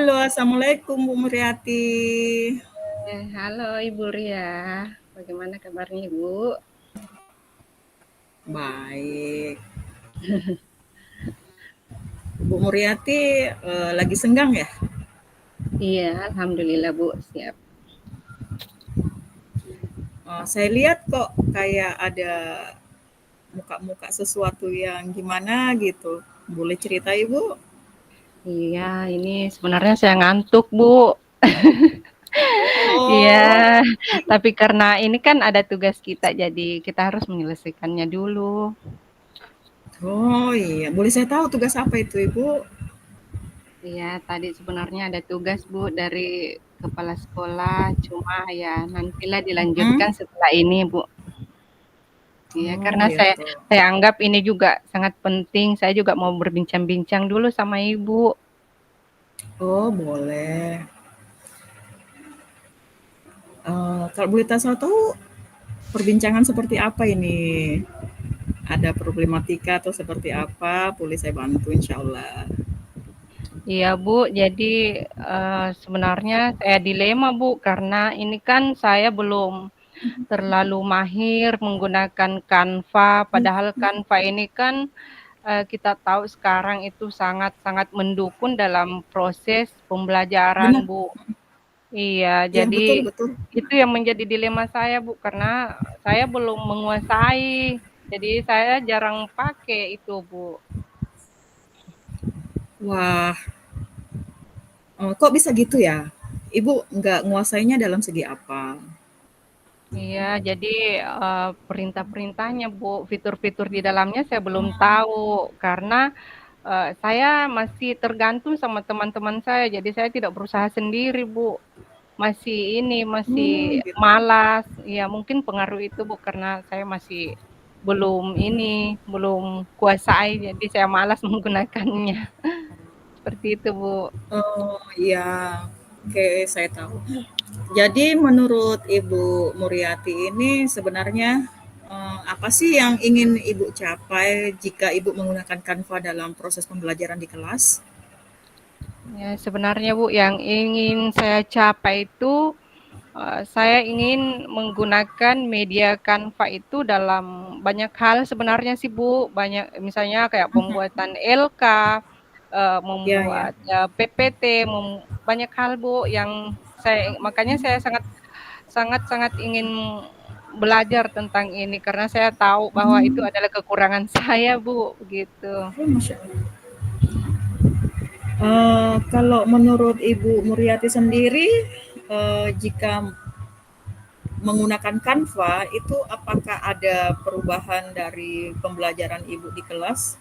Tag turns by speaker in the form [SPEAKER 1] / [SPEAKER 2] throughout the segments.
[SPEAKER 1] Halo, Assalamualaikum Bu Muriati.
[SPEAKER 2] Halo Ibu Ria, bagaimana kabarnya Ibu?
[SPEAKER 1] Baik. Bu Muriati lagi senggang ya?
[SPEAKER 2] Iya, Alhamdulillah Bu, siap.
[SPEAKER 1] Saya lihat kok kayak ada muka-muka sesuatu yang gimana gitu. Boleh cerita Ibu?
[SPEAKER 2] Iya, ini sebenarnya saya ngantuk Bu. Iya,
[SPEAKER 1] Oh,
[SPEAKER 2] tapi karena ini kan ada tugas kita, jadi kita harus menyelesaikannya dulu.
[SPEAKER 1] oh iya. Boleh saya tahu tugas apa itu Ibu?
[SPEAKER 2] Iya, tadi sebenarnya ada tugas Bu dari kepala sekolah, cuma ya nantilah
[SPEAKER 1] Hmm?
[SPEAKER 2] dilanjutkan setelah ini Bu. Iya,
[SPEAKER 1] Oh
[SPEAKER 2] karena saya
[SPEAKER 1] gitu.
[SPEAKER 2] saya anggap ini juga sangat penting. Saya juga mau berbincang-bincang dulu sama Ibu.
[SPEAKER 1] Oh boleh. Kalau boleh tahu perbincangan seperti apa ini? Ada problematika atau seperti apa? Boleh saya bantu insya Allah.
[SPEAKER 2] Iya Bu, jadi sebenarnya saya dilema Bu, karena ini kan saya belum terlalu mahir menggunakan Canva, padahal Canva ini kan kita tahu sekarang itu sangat-sangat mendukung dalam proses pembelajaran
[SPEAKER 1] Benar.
[SPEAKER 2] Bu. Iya,
[SPEAKER 1] Iya,
[SPEAKER 2] jadi
[SPEAKER 1] betul betul.
[SPEAKER 2] itu yang menjadi dilema saya Bu, karena saya belum menguasai, jadi saya jarang pakai itu Bu.
[SPEAKER 1] Wah, kok bisa gitu ya? Ibu nggak nguasainya dalam segi apa?
[SPEAKER 2] Iya, jadi, perintah-perintahnya, Bu, fitur-fitur di dalamnya saya belum tahu, karena, saya masih tergantung sama teman-teman saya, jadi saya tidak berusaha sendiri, Bu. Masih ini, masih
[SPEAKER 1] Oh, gitu.
[SPEAKER 2] malas, ya mungkin pengaruh itu, Bu, karena saya masih belum ini, belum kuasai, jadi saya malas menggunakannya, seperti itu, Bu.
[SPEAKER 1] Oh, iya. Oke, saya tahu. Jadi menurut Ibu Muriati ini sebenarnya apa sih yang ingin Ibu capai jika Ibu menggunakan Canva dalam proses pembelajaran di kelas?
[SPEAKER 2] Ya, sebenarnya, Bu, yang ingin saya capai itu, saya ingin menggunakan media Canva itu dalam banyak hal sebenarnya sih, Bu. Banyak misalnya kayak pembuatan LK,
[SPEAKER 1] Ya, ya.
[SPEAKER 2] membuat, PPT, banyak hal, Bu, yang makanya saya sangat sangat sangat ingin belajar tentang ini karena saya tahu bahwa itu
[SPEAKER 1] Hmm.
[SPEAKER 2] adalah kekurangan saya, Bu, begitu.
[SPEAKER 1] Oh, Masya Allah. Kalau menurut Ibu Muriati sendiri, jika menggunakan Canva itu apakah ada perubahan dari pembelajaran Ibu di kelas?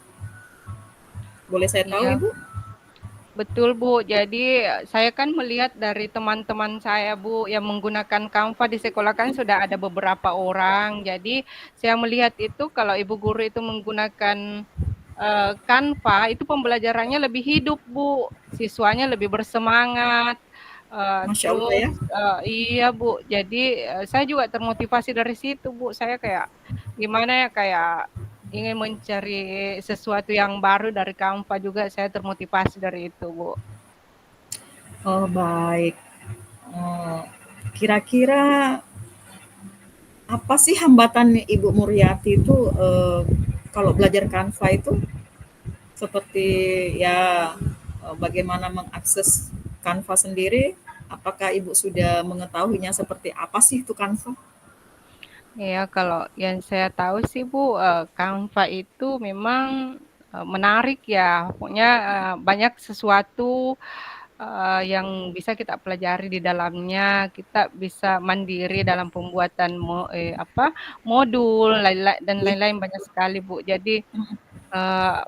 [SPEAKER 1] Boleh saya tahu
[SPEAKER 2] Iya.
[SPEAKER 1] Ibu?
[SPEAKER 2] Betul, Bu. Jadi saya kan melihat dari teman-teman saya, Bu, yang menggunakan Canva di sekolah kan sudah ada beberapa orang. Jadi saya melihat itu kalau ibu guru itu menggunakan Canva, itu pembelajarannya lebih hidup, Bu. Siswanya lebih bersemangat.
[SPEAKER 1] Masya Allah
[SPEAKER 2] Terus
[SPEAKER 1] ya.
[SPEAKER 2] iya, Bu. Jadi saya juga termotivasi dari situ, Bu. Saya kayak gimana ya, kayak ingin mencari sesuatu yang baru dari Canva juga, saya termotivasi dari itu, Bu.
[SPEAKER 1] Oh baik. Oh, kira-kira apa sih hambatan Ibu Muriati itu kalau belajar Canva itu seperti ya bagaimana mengakses Canva sendiri? Apakah Ibu sudah mengetahuinya seperti apa sih itu Canva?
[SPEAKER 2] Ya, kalau yang saya tahu sih, Bu, Canva itu memang, menarik ya, pokoknya, banyak sesuatu, yang bisa kita pelajari di dalamnya, kita bisa mandiri dalam pembuatan modul, dan
[SPEAKER 1] Iya.
[SPEAKER 2] lain-lain banyak sekali, Bu. Jadi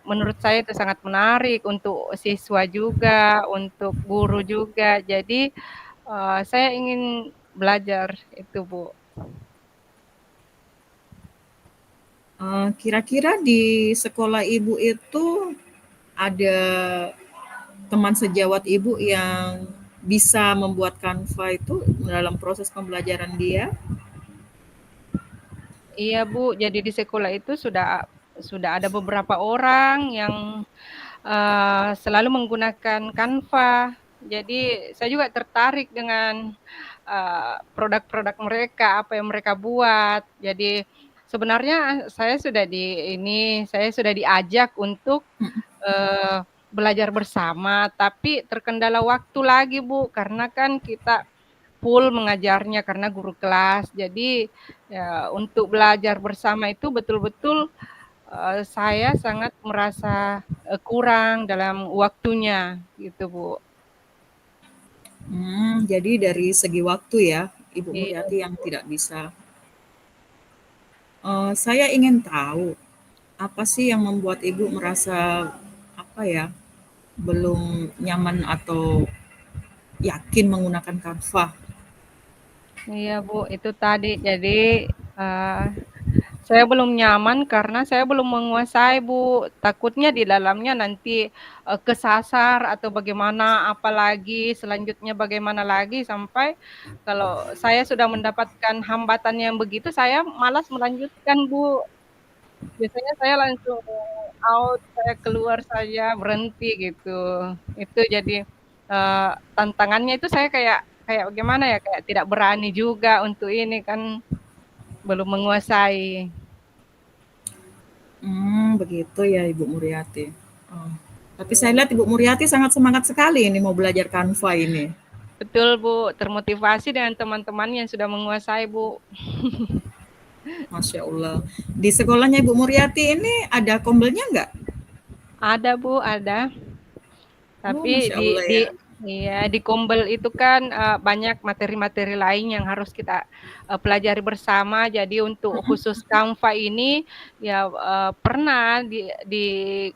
[SPEAKER 2] menurut saya itu sangat menarik untuk siswa juga, untuk guru juga. Jadi, saya ingin belajar itu, Bu.
[SPEAKER 1] Kira-kira di sekolah Ibu itu ada teman sejawat Ibu yang bisa membuat Canva itu dalam proses pembelajaran dia?
[SPEAKER 2] Iya, Bu, jadi di sekolah itu sudah ada beberapa orang yang, selalu menggunakan Canva. Jadi saya juga tertarik dengan produk-produk mereka, apa yang mereka buat. Jadi sebenarnya saya sudah diajak untuk
[SPEAKER 1] Mhm.
[SPEAKER 2] belajar bersama, tapi terkendala waktu lagi Bu, karena kan kita full mengajarnya karena guru kelas. Jadi ya untuk belajar bersama itu betul-betul saya sangat merasa kurang dalam waktunya gitu Bu.
[SPEAKER 1] Jadi dari segi waktu ya, Ibu
[SPEAKER 2] Iya
[SPEAKER 1] Muryati yang
[SPEAKER 2] Bu.
[SPEAKER 1] tidak bisa. Saya ingin tahu, apa sih yang membuat Ibu merasa, apa ya, belum nyaman atau yakin menggunakan Canva?
[SPEAKER 2] Iya Bu, itu tadi. Jadi eh, saya belum nyaman karena saya belum menguasai Bu. Takutnya di dalamnya nanti kesasar atau bagaimana, apalagi selanjutnya bagaimana lagi sampai kalau saya sudah mendapatkan hambatan yang begitu, saya malas melanjutkan Bu. Biasanya saya langsung out, saya keluar saja, berhenti gitu. Itu jadi tantangannya itu saya kayak kayak bagaimana ya, kayak tidak berani juga untuk ini kan belum menguasai.
[SPEAKER 1] Begitu ya Ibu Muryati. Oh, tapi saya
[SPEAKER 2] Iya,
[SPEAKER 1] lihat Ibu Muryati sangat semangat sekali ini mau belajar Canva ini.
[SPEAKER 2] betul Bu, termotivasi dengan teman-teman yang sudah menguasai Bu.
[SPEAKER 1] Masya Allah. Di sekolahnya Ibu Muryati ini ada kombelnya nggak?
[SPEAKER 2] Ada Bu, ada.
[SPEAKER 1] Oh,
[SPEAKER 2] Tapi
[SPEAKER 1] Masya Allah
[SPEAKER 2] di
[SPEAKER 1] ya.
[SPEAKER 2] iya, di Kombel itu kan banyak materi-materi lain yang harus kita pelajari bersama. Jadi untuk khusus Canva ini ya pernah di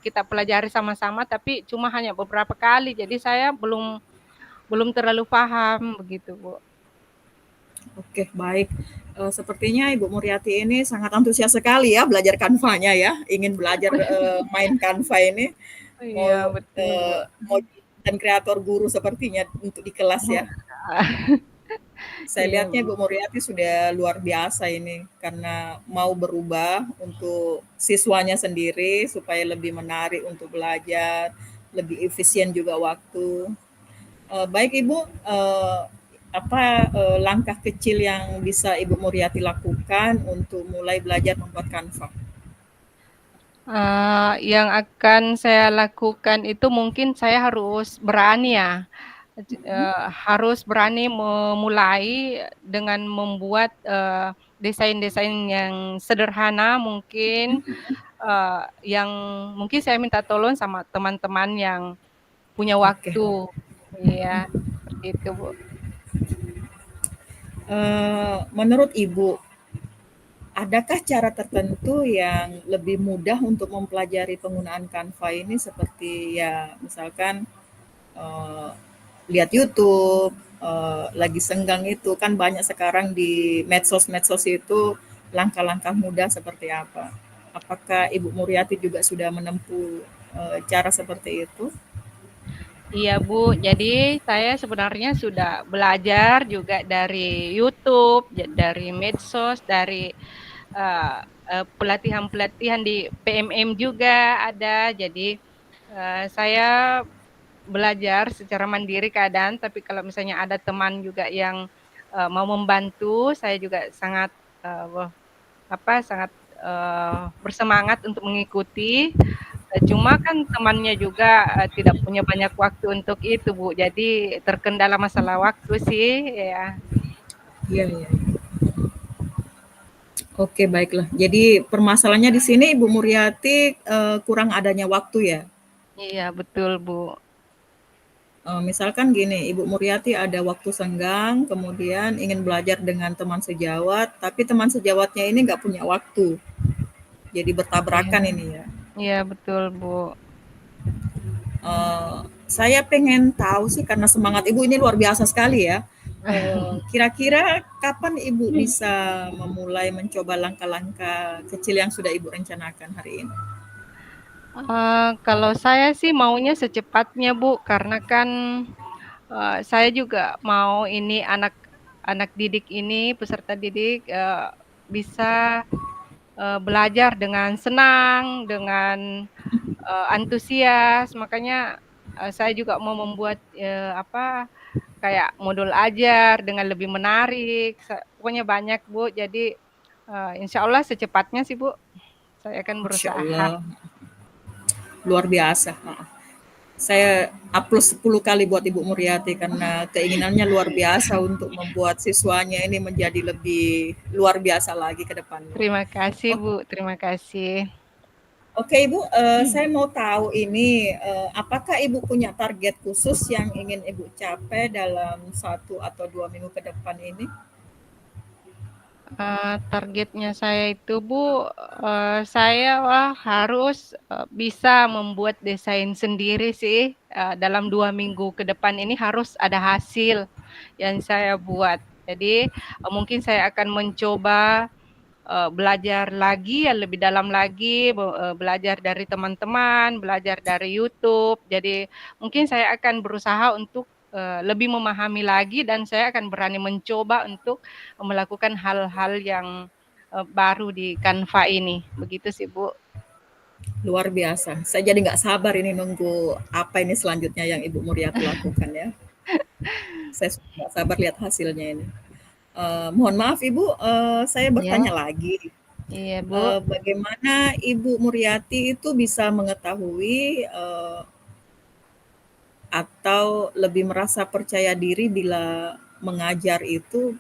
[SPEAKER 2] kita pelajari sama-sama tapi cuma hanya beberapa kali. Jadi saya belum belum terlalu paham begitu, Bu.
[SPEAKER 1] Oke, baik. Sepertinya Ibu Muryati ini sangat antusias sekali ya belajar Canva-nya ya. Ingin belajar main Canva ini. Mau
[SPEAKER 2] Iya, betul, Bu.
[SPEAKER 1] mau dan kreator guru sepertinya untuk di kelas ya. Saya
[SPEAKER 2] Iya,
[SPEAKER 1] lihatnya
[SPEAKER 2] Bu.
[SPEAKER 1] Ibu Muriati sudah luar biasa ini karena mau berubah untuk siswanya sendiri supaya lebih menarik untuk belajar, lebih efisien juga waktu. Baik Ibu, apa langkah kecil yang bisa Ibu Muriati lakukan untuk mulai belajar membuat Canva?
[SPEAKER 2] Yang akan saya lakukan itu mungkin saya harus berani ya, harus berani memulai dengan membuat, desain-desain yang sederhana mungkin, yang mungkin saya minta tolong sama teman-teman yang punya
[SPEAKER 1] Oke.
[SPEAKER 2] waktu. Iya, seperti itu, Bu.
[SPEAKER 1] Menurut Ibu, adakah cara tertentu yang lebih mudah untuk mempelajari penggunaan Canva ini seperti ya misalkan eh, lihat YouTube, lagi senggang itu kan banyak sekarang di medsos-medsos itu langkah-langkah mudah seperti apa? Apakah Ibu Muriati juga sudah menempuh cara seperti itu?
[SPEAKER 2] Iya, Bu. Jadi saya sebenarnya sudah belajar juga dari YouTube, dari medsos, dari eee pelatihan-pelatihan di PMM juga ada. Jadi, saya belajar secara mandiri kadang, tapi kalau misalnya ada teman juga yang, mau membantu, saya juga sangat, sangat, bersemangat untuk mengikuti. Cuma kan temannya juga, tidak punya banyak waktu untuk itu, Bu. Jadi terkendala masalah waktu sih, ya.
[SPEAKER 1] Iya, iya. Oke, baiklah. Jadi permasalahannya di sini Ibu Muriati kurang adanya waktu ya.
[SPEAKER 2] Iya, betul, Bu.
[SPEAKER 1] Misalkan gini, Ibu Muriati ada waktu senggang, kemudian ingin belajar dengan teman sejawat, tapi teman sejawatnya ini nggak punya waktu. Jadi
[SPEAKER 2] Iya.
[SPEAKER 1] bertabrakan ini ya.
[SPEAKER 2] Iya, betul, Bu.
[SPEAKER 1] Saya pengen tahu sih karena semangat Ibu ini luar biasa sekali ya. Kira-kira kapan Ibu bisa memulai mencoba langkah-langkah kecil yang sudah Ibu rencanakan hari ini?
[SPEAKER 2] Kalau saya sih maunya secepatnya, Bu, karena kan, saya juga mau ini anak didik ini, peserta didik, bisa, belajar dengan senang, dengan antusias, makanya saya juga mau membuat, kayak modul ajar dengan lebih menarik, pokoknya banyak, Bu. Jadi, insya Allah secepatnya sih, Bu, saya akan
[SPEAKER 1] Masya
[SPEAKER 2] berusaha.
[SPEAKER 1] Allah, luar biasa. Saya A+ 10 kali buat Ibu Muriati karena keinginannya luar biasa untuk membuat siswanya ini menjadi lebih luar biasa lagi ke depannya.
[SPEAKER 2] Terima kasih,
[SPEAKER 1] Oke,
[SPEAKER 2] Bu, terima kasih.
[SPEAKER 1] oke, Ibu, saya mau tahu ini, apakah Ibu punya target khusus yang ingin Ibu capai dalam 1 atau 2 minggu ke depan ini?
[SPEAKER 2] Targetnya saya itu, Bu, saya harus, bisa membuat desain sendiri sih, dalam 2 minggu ke depan ini harus ada hasil yang saya buat. Jadi, mungkin saya akan mencoba belajar lagi yang lebih dalam lagi, belajar dari teman-teman, belajar dari YouTube. Jadi mungkin saya akan berusaha untuk, lebih memahami lagi dan saya akan berani mencoba untuk melakukan hal-hal yang, baru di Canva ini. Begitu sih, Bu.
[SPEAKER 1] Luar biasa. Saya jadi nggak sabar ini nunggu apa ini selanjutnya yang Ibu Muriati lakukan ya. Saya sudah nggak sabar lihat hasilnya ini. Mohon maaf Ibu, saya
[SPEAKER 2] Ya,
[SPEAKER 1] bertanya lagi.
[SPEAKER 2] iya, Bu.
[SPEAKER 1] Bagaimana Ibu Muriati itu bisa mengetahui atau lebih merasa percaya diri bila mengajar itu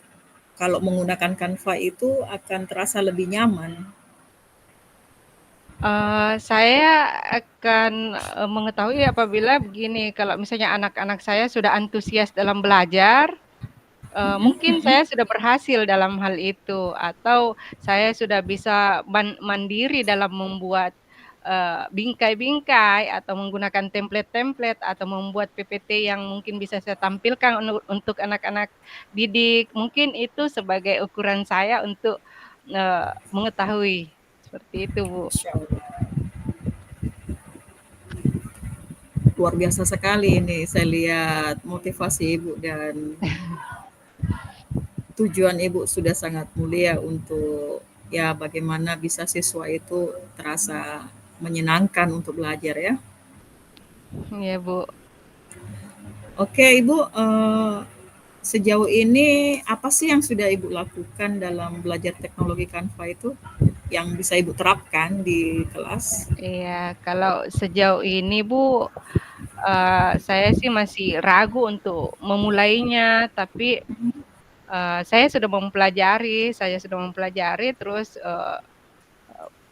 [SPEAKER 1] kalau menggunakan Canva itu akan terasa lebih nyaman?
[SPEAKER 2] Saya akan, mengetahui apabila begini, kalau misalnya anak-anak saya sudah antusias dalam belajar,
[SPEAKER 1] Mhm,
[SPEAKER 2] mungkin
[SPEAKER 1] mhm.
[SPEAKER 2] saya sudah berhasil dalam hal itu, atau saya sudah bisa mandiri dalam membuat, bingkai-bingkai, atau menggunakan template-template, atau membuat PPT yang mungkin bisa saya tampilkan untuk anak-anak didik. Mungkin itu sebagai ukuran saya untuk, mengetahui, seperti itu, Bu.
[SPEAKER 1] Masya Allah. Luar biasa sekali ini saya lihat motivasi Ibu dan tujuan Ibu sudah sangat mulia untuk ya bagaimana bisa siswa itu terasa menyenangkan untuk belajar ya.
[SPEAKER 2] Iya, Bu.
[SPEAKER 1] Oke Ibu, sejauh ini apa sih yang sudah Ibu lakukan dalam belajar teknologi Canva itu yang bisa Ibu terapkan di kelas?
[SPEAKER 2] Iya, kalau sejauh ini, Bu, saya sih masih ragu untuk memulainya, tapi, saya sudah mempelajari terus,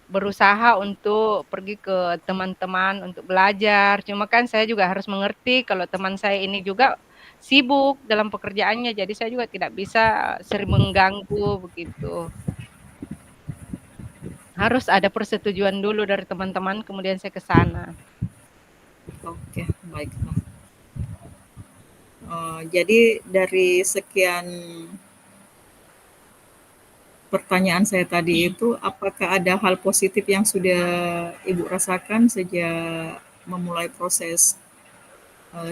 [SPEAKER 2] berusaha untuk pergi ke teman-teman untuk belajar. Cuma kan saya juga harus mengerti kalau teman saya ini juga sibuk dalam pekerjaannya, jadi saya juga tidak bisa sering mengganggu, begitu. Harus ada persetujuan dulu dari teman-teman, kemudian saya ke sana.
[SPEAKER 1] Oke, baiklah. Jadi dari sekian pertanyaan saya tadi itu, apakah ada hal positif yang sudah Ibu rasakan sejak memulai proses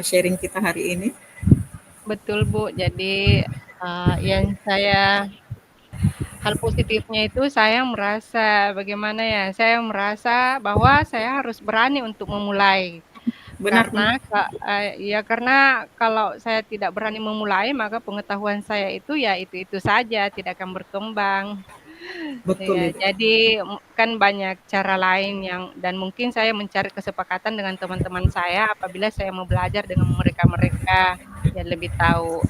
[SPEAKER 1] sharing kita hari ini?
[SPEAKER 2] Betul, Bu. Jadi, yang hal positifnya itu saya merasa bagaimana ya, saya merasa bahwa saya harus berani untuk memulai.
[SPEAKER 1] Benar, benar.
[SPEAKER 2] Karena kalau saya tidak berani memulai, maka pengetahuan saya itu ya itu-itu saja, tidak akan berkembang.
[SPEAKER 1] Betul
[SPEAKER 2] Ya,
[SPEAKER 1] itu.
[SPEAKER 2] jadi kan banyak cara lain dan mungkin saya mencari kesepakatan dengan teman-teman saya apabila saya mau belajar dengan mereka-mereka yang lebih tahu,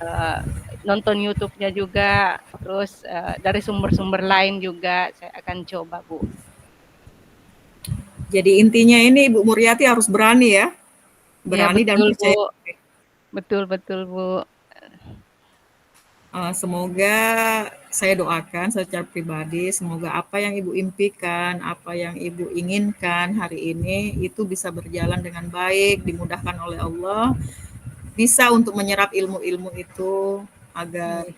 [SPEAKER 2] eee, nonton YouTube-nya juga, terus, dari sumber-sumber lain juga saya akan coba, Bu.
[SPEAKER 1] Jadi intinya ini Ibu Muriati harus berani ya,
[SPEAKER 2] Iya
[SPEAKER 1] berani dan
[SPEAKER 2] betul, Bu,
[SPEAKER 1] percaya diri.
[SPEAKER 2] betul betul, Bu.
[SPEAKER 1] Semoga saya doakan secara pribadi, semoga apa yang Ibu impikan, apa yang Ibu inginkan hari ini itu bisa berjalan dengan baik, dimudahkan oleh Allah, bisa untuk menyerap ilmu-ilmu itu agar
[SPEAKER 2] Iya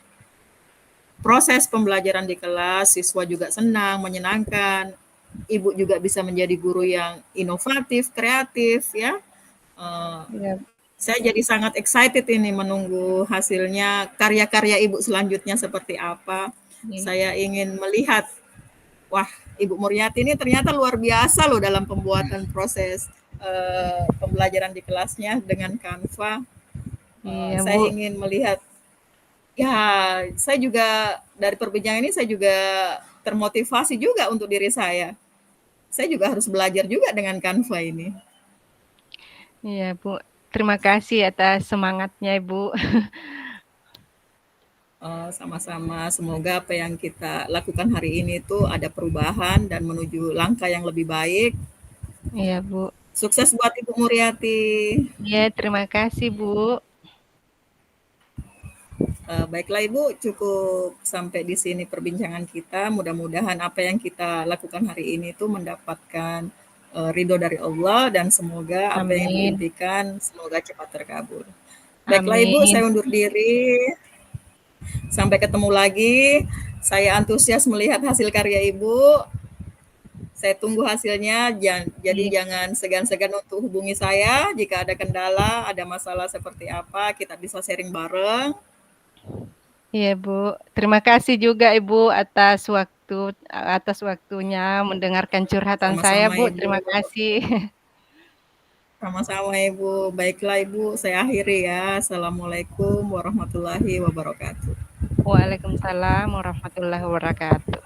[SPEAKER 1] proses pembelajaran di kelas siswa juga senang, menyenangkan, Ibu juga bisa menjadi guru yang inovatif, kreatif ya. Eh,
[SPEAKER 2] iya
[SPEAKER 1] saya jadi sangat excited ini menunggu hasilnya karya-karya Ibu selanjutnya seperti apa.
[SPEAKER 2] iya.
[SPEAKER 1] Saya ingin melihat, wah Ibu Muriati ini ternyata luar biasa loh dalam pembuatan proses pembelajaran di kelasnya dengan Canva.
[SPEAKER 2] Iya,
[SPEAKER 1] Saya
[SPEAKER 2] Bu.
[SPEAKER 1] ingin melihat, ya, saya juga dari perbincangan ini saya juga termotivasi juga untuk diri saya. Saya juga harus belajar juga dengan Canva ini.
[SPEAKER 2] Iya, Bu. Terima kasih atas semangatnya, Ibu.
[SPEAKER 1] Sama-sama, semoga apa yang kita lakukan hari ini itu ada perubahan dan menuju langkah yang lebih baik.
[SPEAKER 2] Iya, Bu.
[SPEAKER 1] Sukses buat Ibu Muriati.
[SPEAKER 2] Iya, terima kasih, Bu.
[SPEAKER 1] Baiklah Ibu, cukup sampai di sini perbincangan kita. Mudah-mudahan apa yang kita lakukan hari ini itu mendapatkan ridho dari Allah dan semoga apa yang Ibu
[SPEAKER 2] Amin.
[SPEAKER 1] impikan semoga cepat terkabul. Baiklah Ibu,
[SPEAKER 2] Amin.
[SPEAKER 1] saya undur diri. Sampai ketemu lagi. Saya antusias melihat hasil karya Ibu. Saya tunggu hasilnya. Jadi
[SPEAKER 2] Iya,
[SPEAKER 1] jangan segan-segan untuk hubungi saya jika ada kendala, ada masalah seperti apa, kita bisa sharing bareng.
[SPEAKER 2] iya, Bu. Terima kasih juga Ibu atas waktunya mendengarkan curhatan saya,
[SPEAKER 1] Sama-sama
[SPEAKER 2] Bu.
[SPEAKER 1] Ibu.
[SPEAKER 2] Terima kasih.
[SPEAKER 1] Sama-sama Ibu. Baiklah Ibu, saya akhiri ya. Assalamualaikum warahmatullahi wabarakatuh.
[SPEAKER 2] Waalaikumsalam warahmatullahi wabarakatuh.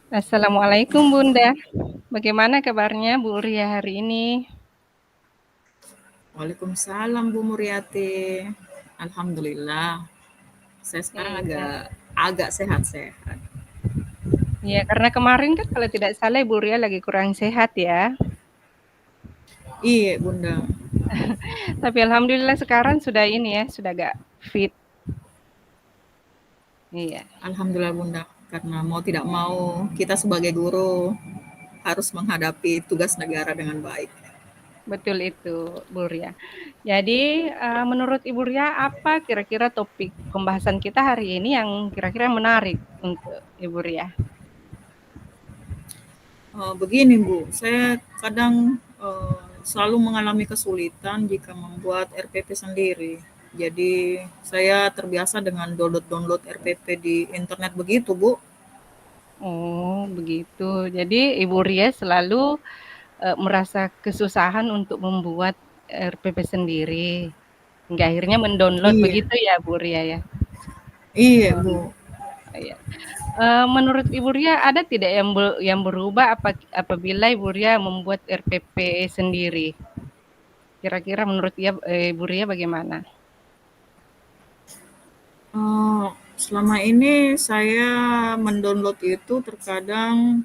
[SPEAKER 2] Assalamualaikum, Bunda. Bagaimana kabarnya Bu Ria hari ini?
[SPEAKER 1] Waalaikumsalam Bu Muriati. Alhamdulillah. Saya sekarang
[SPEAKER 2] Iya.
[SPEAKER 1] agak sehat-sehat.
[SPEAKER 2] Iya, karena kemarin kan kalau tidak salah Ibu Ria lagi kurang sehat ya.
[SPEAKER 1] Iya Bunda.
[SPEAKER 2] Tapi alhamdulillah sekarang sudah ini ya, sudah agak fit. Iya,
[SPEAKER 1] Alhamdulillah Bunda. Karena mau tidak mau kita sebagai guru harus menghadapi tugas negara dengan baik.
[SPEAKER 2] betul itu Bu Ria. Jadi menurut Ibu Ria apa kira-kira topik pembahasan kita hari ini yang kira-kira menarik untuk Ibu Ria?
[SPEAKER 1] Begini Bu, saya kadang selalu mengalami kesulitan jika membuat RPP sendiri. Jadi saya terbiasa dengan download-download RPP di internet begitu Bu.
[SPEAKER 2] Oh, begitu. Jadi Ibu Ria selalu merasa kesusahan untuk membuat RPP sendiri. Hingga akhirnya mendownload
[SPEAKER 1] Iya,
[SPEAKER 2] begitu ya Bu Ria ya?
[SPEAKER 1] iya
[SPEAKER 2] Oh,
[SPEAKER 1] Bu.
[SPEAKER 2] iya. Menurut Ibu Ria ada tidak yang berubah apabila Ibu Ria membuat RPP sendiri? Kira-kira menurut Ibu Ria bagaimana?
[SPEAKER 1] Selama ini saya mendownload itu terkadang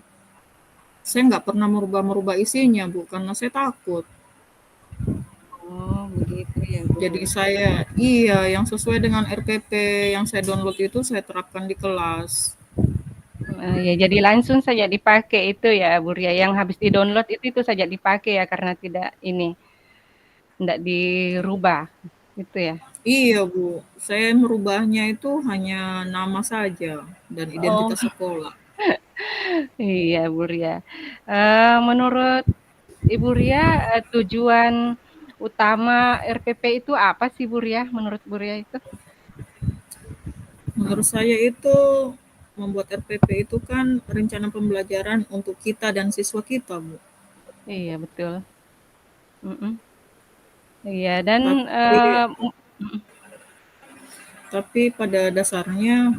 [SPEAKER 1] saya nggak pernah merubah-merubah isinya Bu, karena saya takut.
[SPEAKER 2] Oh, begitu ya Bu.
[SPEAKER 1] Jadi saya, iya, yang sesuai dengan RPP yang saya download itu saya terapkan di kelas.
[SPEAKER 2] Ya jadi langsung saja dipakai itu ya Bu Ria, yang habis di-download itu saja dipakai ya karena tidak dirubah, gitu ya?
[SPEAKER 1] Iya Bu, saya merubahnya itu hanya nama saja dan
[SPEAKER 2] Oh,
[SPEAKER 1] identitas sekolah.
[SPEAKER 2] iya Bu Ria. Menurut Ibu Ria, tujuan utama RPP itu apa sih Bu Ria, menurut Bu Ria itu?
[SPEAKER 1] Menurut saya itu membuat RPP itu kan rencana pembelajaran untuk kita dan siswa kita Bu.
[SPEAKER 2] Iya betul, mhm. Iya dan,
[SPEAKER 1] Tapi tapi pada dasarnya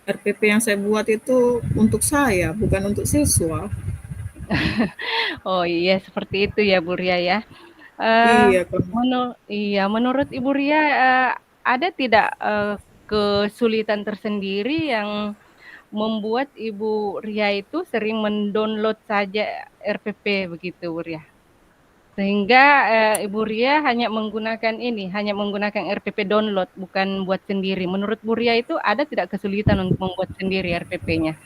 [SPEAKER 1] RPP yang saya buat itu untuk saya, bukan untuk siswa.
[SPEAKER 2] oh iya seperti itu ya Bu Ria ya. Eee,
[SPEAKER 1] Iya kan.
[SPEAKER 2] iya menurut Ibu Ria, ada tidak, kesulitan tersendiri yang membuat Ibu Ria itu sering mendownload saja RPP begitu Bu Ria? Sehingga, Ibu Ria hanya menggunakan RPP download, bukan buat sendiri. Menurut Bu Ria itu ada tidak kesulitan untuk membuat sendiri RPP-nya?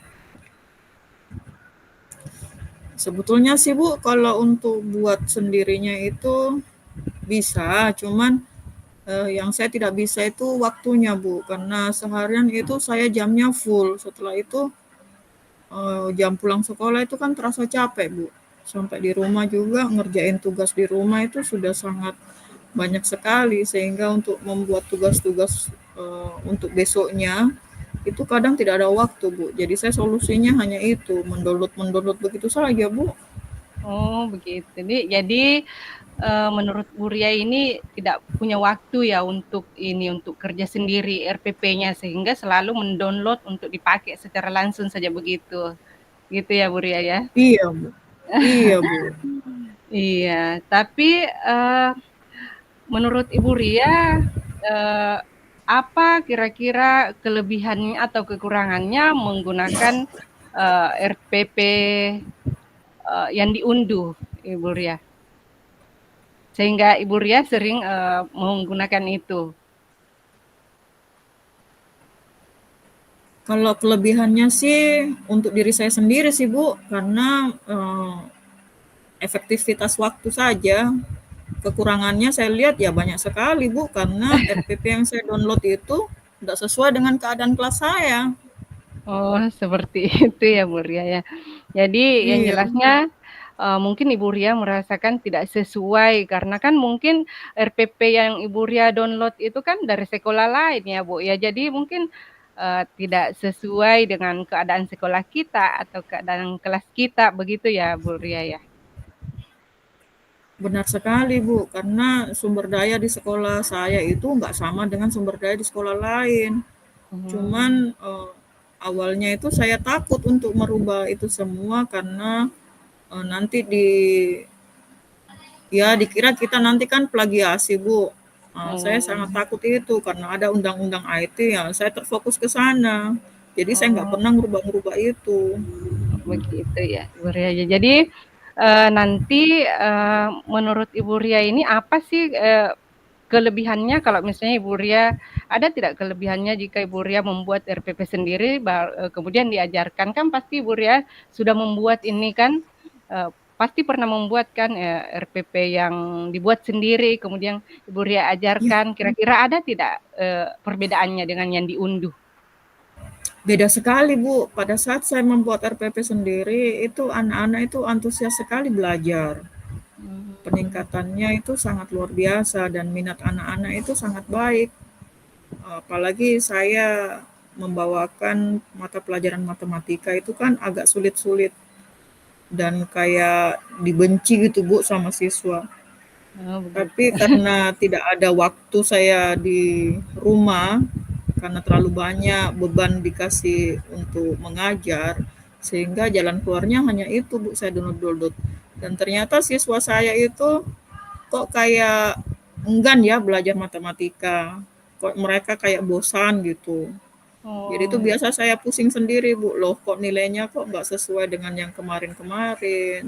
[SPEAKER 1] Sebetulnya sih Bu, kalau untuk buat sendirinya itu bisa, cuman yang saya tidak bisa itu waktunya Bu, karena seharian itu saya jamnya full. Setelah itu jam pulang sekolah itu kan terasa capek, Bu. Sampai di rumah juga ngerjain tugas di rumah itu sudah sangat banyak sekali, sehingga untuk membuat tugas-tugas untuk besoknya itu kadang tidak ada waktu, Bu. Jadi saya solusinya hanya itu, mendownload begitu saja, Bu.
[SPEAKER 2] Oh, begitu. Jadi, menurut Bu Ria ini tidak punya waktu ya untuk kerja sendiri RPP-nya, sehingga selalu mendownload untuk dipakai secara langsung saja begitu. Gitu ya Bu Ria ya?
[SPEAKER 1] Iya, Bu. Iya, Bu.
[SPEAKER 2] Iya, tapi, menurut Ibu Ria, apa kira-kira kelebihannya atau kekurangannya menggunakan, RPP, yang diunduh, Ibu Ria? Sehingga Ibu Ria sering, menggunakan itu.
[SPEAKER 1] Kalau kelebihannya sih untuk diri saya sendiri sih, Bu, karena efektivitas waktu saja. Kekurangannya saya lihat ya banyak sekali, Bu, karena RPP yang saya download itu tidak sesuai dengan keadaan kelas saya.
[SPEAKER 2] Oh, seperti itu ya Bu Ria ya. Jadi yang
[SPEAKER 1] Iya,
[SPEAKER 2] jelasnya, mungkin Ibu Ria merasakan tidak sesuai karena kan mungkin RPP yang Ibu Ria download itu kan dari sekolah lain ya Bu ya. Jadi mungkin, tidak sesuai dengan keadaan sekolah kita atau keadaan kelas kita, begitu ya Bu Ria ya?
[SPEAKER 1] benar sekali, Bu, karena sumber daya di sekolah saya itu nggak sama dengan sumber daya di sekolah lain. Cuman
[SPEAKER 2] Mmm,
[SPEAKER 1] awalnya itu saya takut untuk merubah itu semua karena nanti ya dikira kita nanti kan plagiasi, Bu. Saya
[SPEAKER 2] oh
[SPEAKER 1] sangat takut itu karena ada undang-undang IT ya, saya terfokus ke sana. Jadi saya nggak
[SPEAKER 2] oh.
[SPEAKER 1] pernah ngerubah-ngerubah itu.
[SPEAKER 2] Begitu ya, Ibu Ria. Jadi, nanti, menurut Ibu Ria ini apa sih, kelebihannya kalau misalnya Ibu Ria ada tidak kelebihannya jika Ibu Ria membuat RPP sendiri kemudian diajarkan? Kan pasti Ibu Ria sudah membuat ini kan, pasti pernah membuat kan, RPP yang dibuat sendiri kemudian Ibu Ria
[SPEAKER 1] Ya,
[SPEAKER 2] ajarkan, kira-kira ada tidak, perbedaannya dengan yang diunduh?
[SPEAKER 1] beda sekali, Bu. Pada saat saya membuat RPP sendiri, itu anak-anak itu antusias sekali belajar.
[SPEAKER 2] Mmm,
[SPEAKER 1] Peningkatannya itu sangat luar biasa dan minat anak-anak itu sangat baik. Apalagi saya membawakan mata pelajaran matematika itu kan agak sulit-sulit dan kayak dibenci gitu, Bu, sama siswa.
[SPEAKER 2] oh begitu.
[SPEAKER 1] Tapi karena tidak ada waktu saya di rumah, karena terlalu banyak beban dikasih untuk mengajar, sehingga jalan keluarnya hanya itu, Bu, saya download-download. Dan ternyata siswa saya itu kok kayak enggan ya belajar matematika. Kok mereka kayak bosan gitu. Jadi itu
[SPEAKER 2] Oh,
[SPEAKER 1] biasa saya pusing sendiri, Bu. Loh, kok nilainya kok nggak sesuai dengan yang kemarin-kemarin.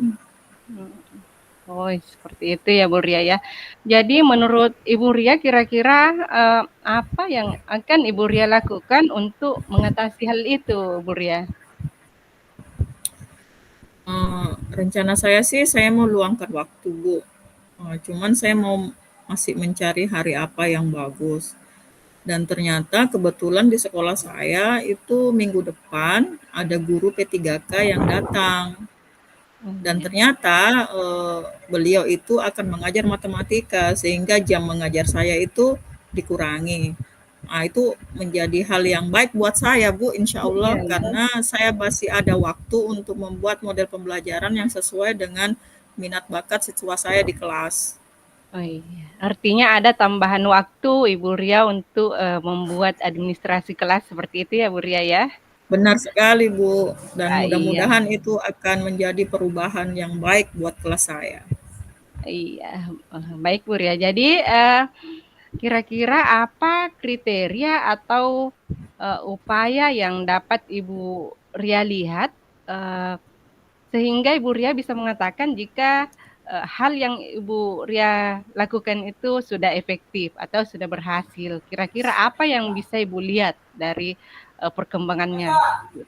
[SPEAKER 2] mhm. Oh, seperti itu ya, Bu Ria, ya. Jadi menurut Ibu Ria kira-kira, apa yang akan Ibu Ria lakukan untuk mengatasi hal itu, Bu Ria?
[SPEAKER 1] Rencana saya sih saya mau luangkan waktu, Bu. Cuman saya mau masih mencari hari apa yang bagus. Dan ternyata kebetulan di sekolah saya itu minggu depan ada guru P3K yang datang.
[SPEAKER 2] Oh,
[SPEAKER 1] Dan
[SPEAKER 2] iya.
[SPEAKER 1] ternyata beliau itu akan mengajar matematika sehingga jam mengajar saya itu dikurangi. Nah, itu menjadi hal yang baik buat saya, Bu, insya Allah,
[SPEAKER 2] Iya ya.
[SPEAKER 1] karena saya masih ada waktu untuk membuat model pembelajaran yang sesuai dengan minat bakat siswa saya di kelas.
[SPEAKER 2] Oh, iya. Artinya ada tambahan waktu Ibu Ria untuk, membuat administrasi kelas seperti itu ya, Bu Ria, ya?
[SPEAKER 1] Benar sekali, Bu, dan
[SPEAKER 2] Ah, iya.
[SPEAKER 1] mudah-mudahan itu akan menjadi perubahan yang baik buat kelas saya.
[SPEAKER 2] Iya, baik, Bu Ria. Jadi, kira-kira apa kriteria atau, upaya yang dapat Ibu Ria lihat, eee, sehingga Ibu Ria bisa mengatakan jika, hal yang Ibu Ria lakukan itu sudah efektif atau sudah berhasil? Kira-kira apa yang bisa Ibu lihat dari, perkembangannya tersebut?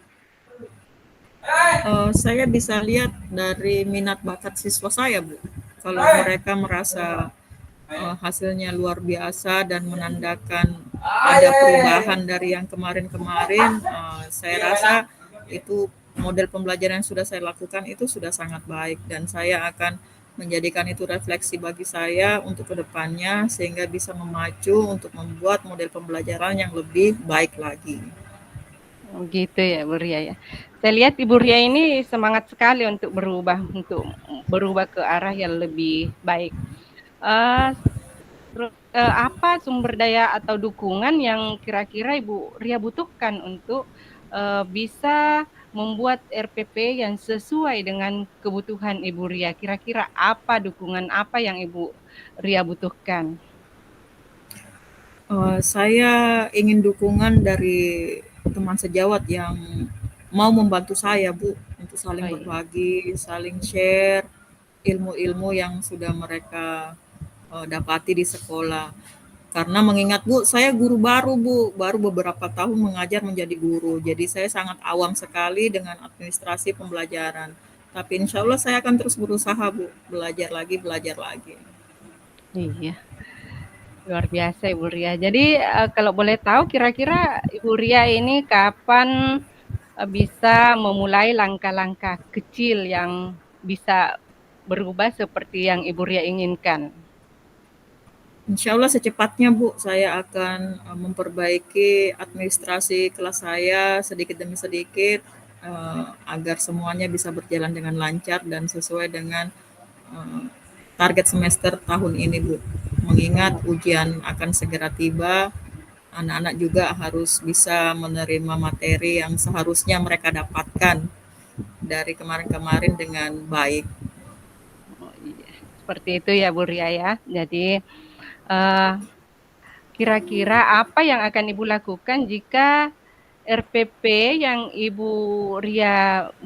[SPEAKER 1] Saya bisa lihat dari minat bakat siswa saya, Bu. Kalau mereka merasa hasilnya luar biasa dan menandakan ada perubahan dari yang kemarin-kemarin, saya rasa itu model pembelajaran yang sudah saya lakukan itu sudah sangat baik dan saya akan menjadikan itu refleksi bagi saya untuk kedepannya sehingga bisa memacu untuk membuat model pembelajaran yang lebih baik lagi.
[SPEAKER 2] Oh, gitu ya, Bu Ria ya. Saya lihat Ibu Ria ini semangat sekali untuk berubah ke arah yang lebih baik. Eee, apa sumber daya atau dukungan yang kira-kira Ibu Ria butuhkan untuk, bisa membuat RPP yang sesuai dengan kebutuhan Ibu Ria? Kira-kira apa dukungan apa yang Ibu Ria butuhkan?
[SPEAKER 1] Saya ingin dukungan dari teman sejawat yang mau membantu saya, Bu, untuk
[SPEAKER 2] Oh,
[SPEAKER 1] saling
[SPEAKER 2] iya.
[SPEAKER 1] berbagi, saling share ilmu-ilmu yang sudah mereka dapati di sekolah. Karena mengingat Bu, saya guru baru Bu, baru beberapa tahun mengajar menjadi guru. Jadi saya sangat awam sekali dengan administrasi pembelajaran. Tapi insya Allah saya akan terus berusaha Bu, belajar lagi, belajar lagi.
[SPEAKER 2] Iya. Luar biasa Ibu Ria. Jadi, kalau boleh tahu kira-kira Ibu Ria ini kapan, bisa memulai langkah-langkah kecil yang bisa berubah seperti yang Ibu Ria inginkan?
[SPEAKER 1] Insya Allah secepatnya Bu, saya akan memperbaiki administrasi kelas saya sedikit demi sedikit agar semuanya bisa berjalan dengan lancar dan sesuai dengan eh, target semester tahun ini Bu. Mengingat
[SPEAKER 2] Oh,
[SPEAKER 1] ujian akan segera tiba, anak-anak juga harus bisa menerima materi yang seharusnya mereka dapatkan dari kemarin-kemarin dengan baik.
[SPEAKER 2] oh iya, seperti itu ya Bu Ria ya. Jadi, eee, kira-kira apa yang akan Ibu lakukan jika RPP yang Ibu Ria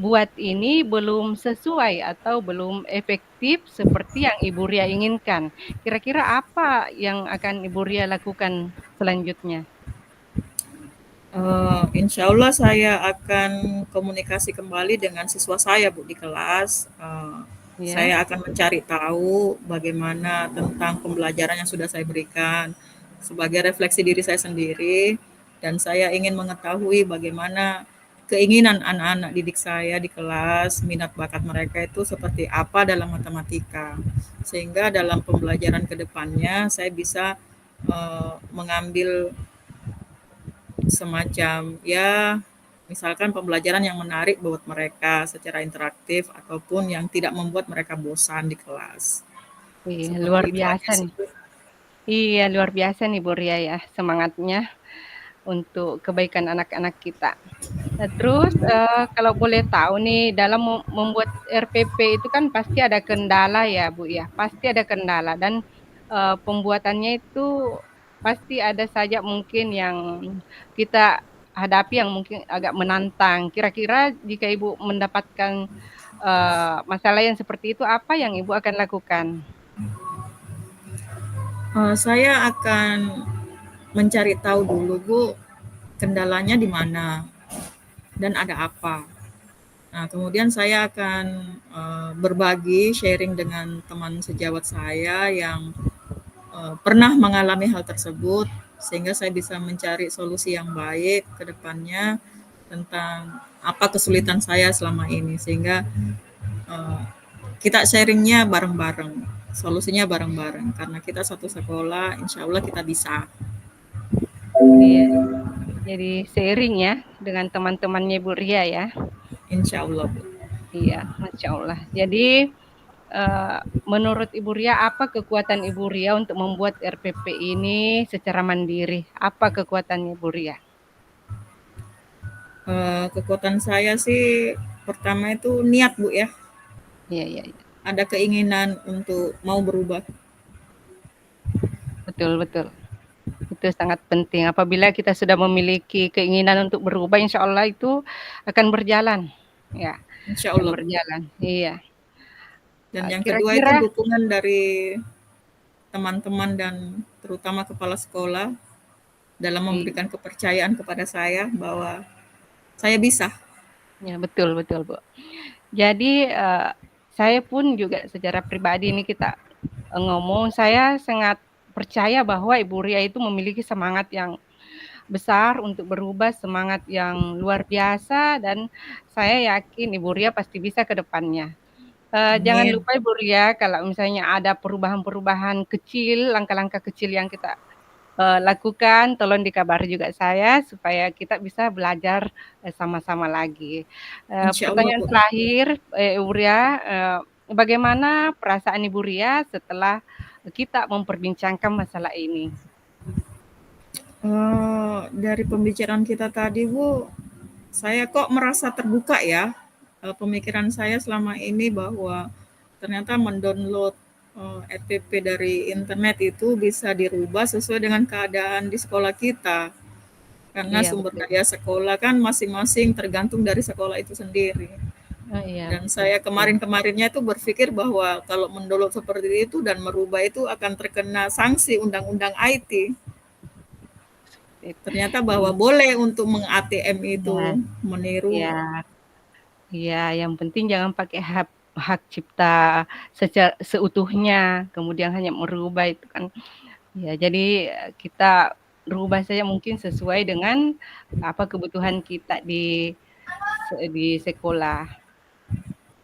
[SPEAKER 2] buat ini belum sesuai atau belum efektif seperti yang Ibu Ria inginkan? Kira-kira apa yang akan Ibu Ria lakukan selanjutnya?
[SPEAKER 1] Insya Allah saya akan komunikasi kembali dengan siswa saya Bu di kelas.
[SPEAKER 2] Ya,
[SPEAKER 1] Saya akan mencari tahu bagaimana tentang pembelajaran yang sudah saya berikan sebagai refleksi diri saya sendiri dan saya ingin mengetahui bagaimana keinginan anak-anak didik saya di kelas, minat bakat mereka itu seperti apa dalam matematika. Sehingga dalam pembelajaran ke depannya saya bisa mengambil semacam ya misalkan pembelajaran yang menarik buat mereka secara interaktif ataupun yang tidak membuat mereka bosan di kelas.
[SPEAKER 2] iya luar
[SPEAKER 1] Seperti itu aja
[SPEAKER 2] biasa
[SPEAKER 1] sih.
[SPEAKER 2] nih. Iya luar biasa nih Bu Ria ya, semangatnya untuk kebaikan anak-anak kita. Nah, terus, kalau boleh tahu nih dalam membuat RPP itu kan pasti ada kendala ya, Bu, ya, pasti ada kendala dan, pembuatannya itu pasti ada saja mungkin yang kita hadapi yang mungkin agak menantang. Kira-kira jika Ibu mendapatkan, masalah yang seperti itu, apa yang Ibu akan lakukan?
[SPEAKER 1] Saya akan mencari tahu dulu Bu kendalanya di mana dan ada apa. Nah, kemudian saya akan berbagi sharing dengan teman sejawat saya yang pernah mengalami hal tersebut sehingga saya bisa mencari solusi yang baik ke depannya tentang apa kesulitan saya selama ini sehingga eh, kita sharingnya bareng-bareng solusinya bareng-bareng karena kita satu sekolah insya Allah kita bisa
[SPEAKER 2] Iya, jadi sharing ya dengan teman-temannya Bu Ria ya?
[SPEAKER 1] insya Allah Bu.
[SPEAKER 2] Iya, masya Allah. Jadi menurut Ibu Ria, apa kekuatan Ibu Ria untuk membuat RPP ini secara mandiri? Apa kekuatannya Ibu Ria?
[SPEAKER 1] Kekuatan saya sih pertama itu niat Bu ya
[SPEAKER 2] Iya, iya, iya.
[SPEAKER 1] ada keinginan untuk mau berubah.
[SPEAKER 2] Betul, betul. Itu sangat penting. Apabila kita sudah memiliki keinginan untuk berubah, insya Allah itu akan berjalan. Ya,
[SPEAKER 1] Insya
[SPEAKER 2] akan
[SPEAKER 1] Allah Bu.
[SPEAKER 2] berjalan. Iya.
[SPEAKER 1] Dan yang kedua itu
[SPEAKER 2] Kira-kira,
[SPEAKER 1] dukungan dari teman-teman dan terutama kepala sekolah dalam memberikan kepercayaan kepada saya bahwa saya bisa.
[SPEAKER 2] ya betul, betul, Bu. Jadi, saya pun juga secara pribadi ini kita ngomong, saya sangat percaya bahwa Ibu Ria itu memiliki semangat yang besar untuk berubah, semangat yang luar biasa, dan saya yakin Ibu Ria pasti bisa ke depannya. Jangan
[SPEAKER 1] Amin.
[SPEAKER 2] lupa Ibu Ria kalau misalnya ada perubahan-perubahan kecil, langkah-langkah kecil yang kita lakukan, tolong dikabari juga saya supaya kita bisa belajar sama-sama lagi.
[SPEAKER 1] Insya Allah,
[SPEAKER 2] Pertanyaan
[SPEAKER 1] Bu.
[SPEAKER 2] terakhir, Ibu Ria, bagaimana perasaan Ibu Ria setelah kita memperbincangkan masalah ini?
[SPEAKER 1] Dari pembicaraan kita tadi, Bu, saya kok merasa terbuka ya. Pemikiran saya selama ini bahwa ternyata mendownload RTP dari internet itu bisa dirubah sesuai dengan keadaan di sekolah kita. Karena
[SPEAKER 2] Iya
[SPEAKER 1] sumber
[SPEAKER 2] betul.
[SPEAKER 1] daya sekolah kan masing-masing tergantung dari sekolah itu sendiri.
[SPEAKER 2] Oh iya
[SPEAKER 1] Dan
[SPEAKER 2] betul
[SPEAKER 1] saya
[SPEAKER 2] betul.
[SPEAKER 1] kemarin-kemarinnya itu berpikir bahwa kalau mendownload seperti itu dan merubah itu akan terkena sanksi undang-undang IT. Ternyata bahwa
[SPEAKER 2] Iya,
[SPEAKER 1] boleh untuk meng-ATM itu,
[SPEAKER 2] iya,
[SPEAKER 1] meniru.
[SPEAKER 2] iya, iya, yang penting jangan pakai hak hak cipta secara seutuhnya, kemudian hanya merubah itu kan. Ya, jadi kita rubah saja mungkin sesuai dengan apa kebutuhan kita di sekolah.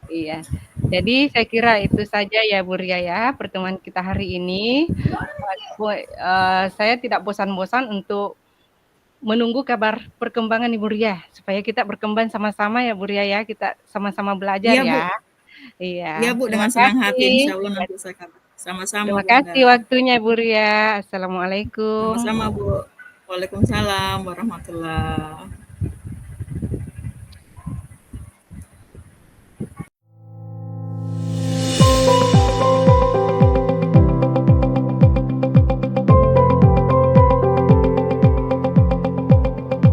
[SPEAKER 2] Iya. Jadi saya kira itu saja ya Bu Ria ya, pertemuan kita hari ini. Saya tidak bosan-bosan untuk menunggu kabar perkembangan Ibu Ria, supaya kita berkembang sama-sama ya Bu Ria ya, kita sama-sama belajar
[SPEAKER 1] Iya,
[SPEAKER 2] ya.
[SPEAKER 1] Bu.
[SPEAKER 2] Iya,
[SPEAKER 1] Iya, Bu,
[SPEAKER 2] terima
[SPEAKER 1] dengan senang hati.
[SPEAKER 2] kasih.
[SPEAKER 1] Insya Allah
[SPEAKER 2] Ya,
[SPEAKER 1] nanti saya kabar. Sama-sama,
[SPEAKER 2] terima
[SPEAKER 1] Bunda.
[SPEAKER 2] kasih waktunya Bu Ria. Assalamualaikum.
[SPEAKER 1] Sama-sama, Bu. Waalaikumsalam warahmatullah.